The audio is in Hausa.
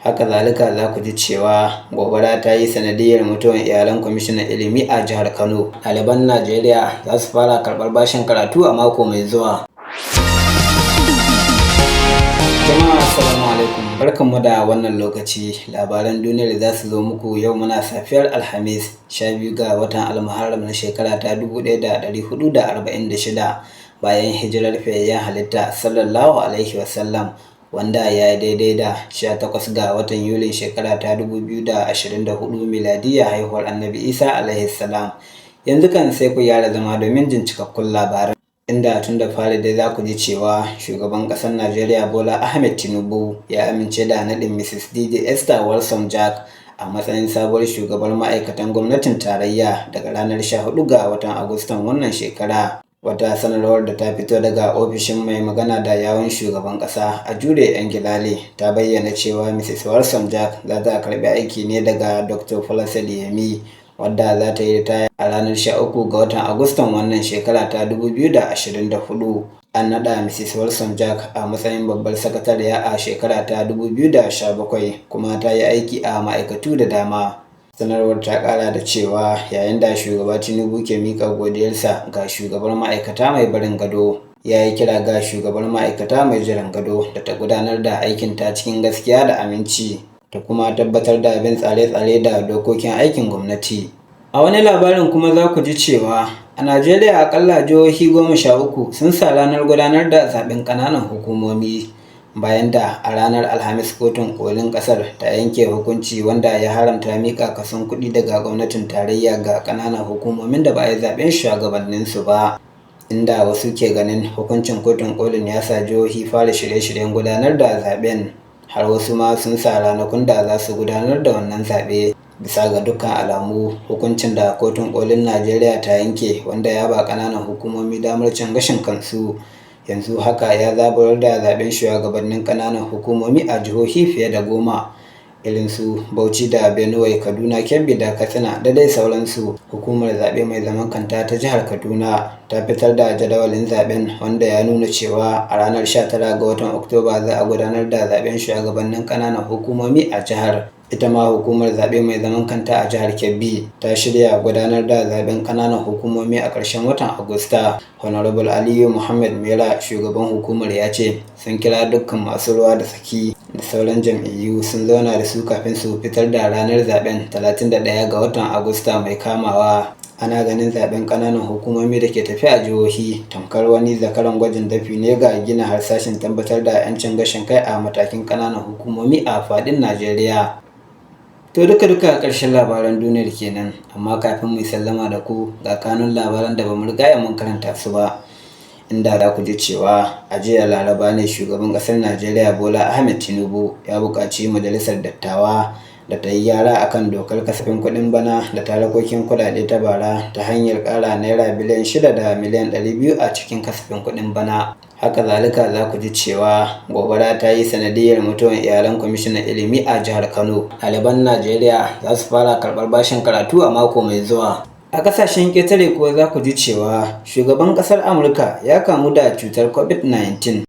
Haka zalika za ku ji cewa gobara ta yi sanadiyyar mutuwar iyalan kwamishinan ilimi a jihar Kano. Ɗaliban Najeriya za su fara karɓar bashin karatu a mako mai zuwa. Jama'a assalamu alaikum, barkanmu da wannan lokaci. Labaran duniyar za su zo muku yau muna safiyar Alhamis 12 ga watan Almuharram na shekara ta 1446 bayan hijirar fiyayyen halitta sallallahu alaihi wasallam, wanda ya yi daidai da 18 ga watan Yulin shekara ta 2024 miladiyya haihuwar Annabi Isa alaihi salam. Yanzu kan sai ku gyara zama domin jin cikakkun labaran, inda tun da fari dai za ku ji cewa shugaban ƙasar Najeriya Bola Ahmed Tinubu ya amince da naɗin Mrs. DJ Esther Walson Jack a matsayin sabuwar shugabar ma'aikatan gwamnatin tarayya daga ranar 14 ga watan Agustan wannan shekara. Wata sanarwar da ta fito daga ofishin mai magana da yawun shugaban ƙasa Ajude Engilale ta bayyana cewa Mrs. Walson Jack za ta karɓi aiki ne daga Dr. Folasade Yemi, wadda za ta yi ritaya a ranar 13 ga watan Agustan wannan shekara ta 2024. An naɗa Mrs. Walson Jack a matsayin babbar sakatariya a shekara ta 2017 kuma ta yi aiki a ma'aikatu da dama. Sanarwar ta ƙara da cewa yayin da shugaba Tinubu ke miƙa godiyarsa ga shugabar ma'aikata mai barin gado, ya yi kira ga shugabar ma'aikata mai jiran gado da ta gudanar da aikinta cikin gaskiya da aminci, ta kuma tabbatar da bin tsare-tsare da dokokin aikin gwamnati. A wani labarin kuma za ku ji cewa a Najeriya akalla jihohi 13 sun sa ranar gudanar da zaɓen ƙananan hukumomi, bayan da a ranar Alhamis kotun kolin ƙasar ta yanke hukunci wanda ya haramta miƙa kason kuɗi daga gwamnatin tarayya ga ƙananan hukumomin da ba a yi zaɓen shugabanninsu ba, inda wasu ke ganin hukuncin kotun kolin ya sa jihohi fara shirye-shiryen gudanar da zaɓen, har wasu ma sun sa ranakun da za su gudanar da wannan zaɓe. Bisa ga dukkan alamu, hukuncin da kotun kolin Najeriya ta yanke, wanda ya ba ƙananan hukumomi damar cin gashin kansu, yanzu haka ya zaburar da zaɓen shugabannin ƙananan hukumomi a jihohi fiye da 10 irin su Bauchi da Benue, Kaduna, Kebbi da Katsina da dai sauransu. Hukumar zaɓe mai zaman kanta ta jihar Kaduna ta fitar da jadawalin zaɓen, wanda ya nuna cewa a ranar 19 ga watan Oktoba za a gudanar da zaɓen shugabannin ƙananan hukumomi a jihar. Ita ma hukumar zaɓe mai zaman kanta a jihar Kebbi ta shirya gudanar da zaɓen ƙananan hukumomi a ƙarshen watan Agusta. Honorable Aliyu Muhammad Mera, shugaban hukumar, ya ce sun kira dukkan masu ruwa da tsaki da sauran jam'iyyu sun zauna da su kafin su fitar da ranar zaɓen 31 ga watan Agusta mai kamawa. Ana ganin zaɓen ƙananan hukumomi da ke tafi a jihohi tamkar wani zakaran gwajin dafi ne ga gina harsashin tabbatar da 'yancin gashin kai a matakin ƙananan hukumomi a faɗin Najeriya. To duka a ƙarshen labaran duniyar kenan, amma kafin mu sallama da ku ga kanun labaran da bamu riga mun karanta su ba, inda za ku ji cewa a jiya Laraba ne shugaban ƙasar Najeriya Bola Ahmed Tinubu ya buƙaci majalisar dattawa da ta yi gyara akan dokar kasafin kuɗin bana da talakokin kuɗaɗe ta bara ta hanyar ƙara naira biliyan 6 da miliyan 200 a cikin kasafin kuɗin bana. Haka zalika za ku ji cewa gobara ta yi sanadiyyar mutuwar iyalan kwamishinan ilimi a jihar Kano. Ɗaliban Najeriya za su fara karɓar bashin karatu a mako mai zuwa. A ƙasashen ƙetare kuwa za ku ji cewa shugaban ƙasar Amurka ya kamu da cutar COVID-19.